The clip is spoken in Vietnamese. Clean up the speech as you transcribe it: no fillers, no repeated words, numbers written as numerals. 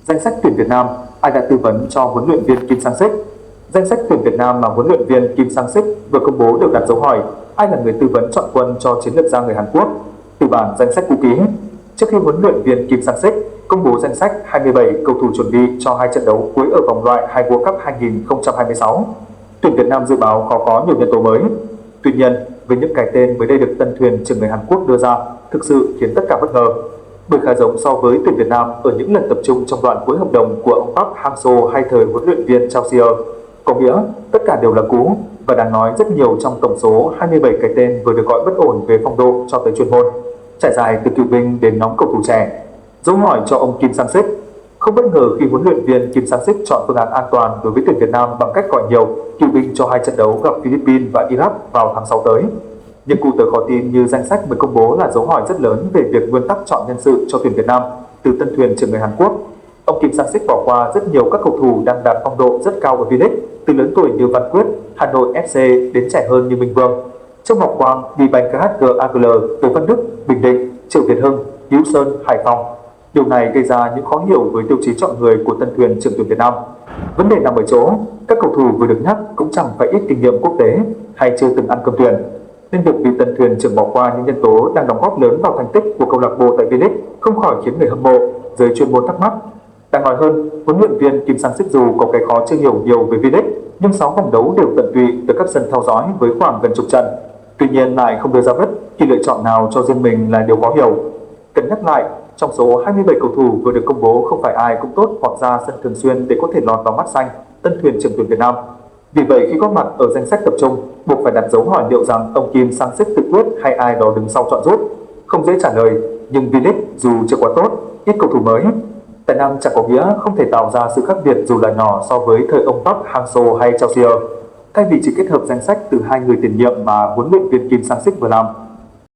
Danh sách tuyển Việt Nam, ai đã tư vấn cho huấn luyện viên Kim Sang-sik? Danh sách tuyển Việt Nam mà huấn luyện viên Kim Sang-sik vừa công bố đều đặt dấu hỏi ai là người tư vấn chọn quân cho chiến lược gia người Hàn Quốc. Từ bản danh sách cũ kỹ, trước khi huấn luyện viên Kim Sang-sik công bố danh sách 27 cầu thủ chuẩn bị cho hai trận đấu cuối ở vòng loại World Cup 2026, tuyển Việt Nam dự báo khó có nhiều nhân tố mới. Tuy nhiên, với những cái tên mới đây được tân thuyền trưởng người Hàn Quốc đưa ra, thực sự khiến tất cả bất ngờ. Bởi khá giống so với tuyển Việt Nam ở những lần tập trung trong đoạn cuối hợp đồng của ông Park Hang-seo hay thời huấn luyện viên Chao Sier, có nghĩa tất cả đều là cũ và đáng nói rất nhiều trong tổng số 27 cái tên vừa được gọi bất ổn về phong độ cho tới chuyên môn, trải dài từ cựu binh đến nhóm cầu thủ trẻ. Dấu hỏi cho ông Kim Sang-sik. Không bất ngờ khi huấn luyện viên Kim Sang-sik chọn phương án an toàn đối với tuyển Việt Nam bằng cách gọi nhiều cựu binh cho hai trận đấu gặp Philippines và Iraq vào tháng 6 tới. Những cụ tờ khó tin như danh sách mới công bố là dấu hỏi rất lớn về việc nguyên tắc chọn nhân sự cho tuyển Việt Nam từ tân thuyền trưởng người Hàn Quốc. Ông Kim Sang-sik bỏ qua rất nhiều các cầu thủ đang đạt phong độ rất cao ở V-League, từ lớn tuổi như Văn Quyết, Hà Nội FC đến trẻ hơn như Minh Vương, Châu Ngọc Quang, Bbank KHG AGL, Tô Văn Đức, Bình Định, Triệu Việt Hưng, Hữu Sơn, Hải Phòng. Điều này gây ra những khó hiểu với tiêu chí chọn người của tân thuyền trưởng tuyển Việt Nam. Vấn đề nằm ở chỗ, các cầu thủ vừa được nhắc cũng chẳng phải ít kinh nghiệm quốc tế hay chưa từng ăn cơm tuyển, nên việc vị tân thuyền trưởng bỏ qua những nhân tố đang đóng góp lớn vào thành tích của câu lạc bộ tại V-League không khỏi khiến người hâm mộ giới chuyên môn thắc mắc. Đáng nói hơn, huấn luyện viên Kim Sang-sik dù có cái khó chưa hiểu nhiều về V-League, nhưng 6 vòng đấu đều tận tụy từ các sân theo dõi với khoảng gần chục trận. Tuy nhiên lại không đưa ra bất kỳ lựa chọn nào cho riêng mình là điều khó hiểu. Cần nhắc lại, trong số 27 cầu thủ vừa được công bố không phải ai cũng tốt hoặc ra sân thường xuyên để có thể lọt vào mắt xanh tân thuyền trưởng tuyển Việt Nam. Vì vậy khi góp mặt ở danh sách tập trung, buộc phải đặt dấu hỏi liệu rằng ông Kim Sang-sik tự quyết hay ai đó đứng sau chọn rút. Không dễ trả lời, nhưng V-League dù chưa quá tốt, ít cầu thủ mới, tài năng chẳng có nghĩa không thể tạo ra sự khác biệt dù là nhỏ so với thời ông Park Hang-seo hay Chao Sier. Thay vì chỉ kết hợp danh sách từ hai người tiền nhiệm mà huấn luyện viên Kim Sang-sik vừa làm,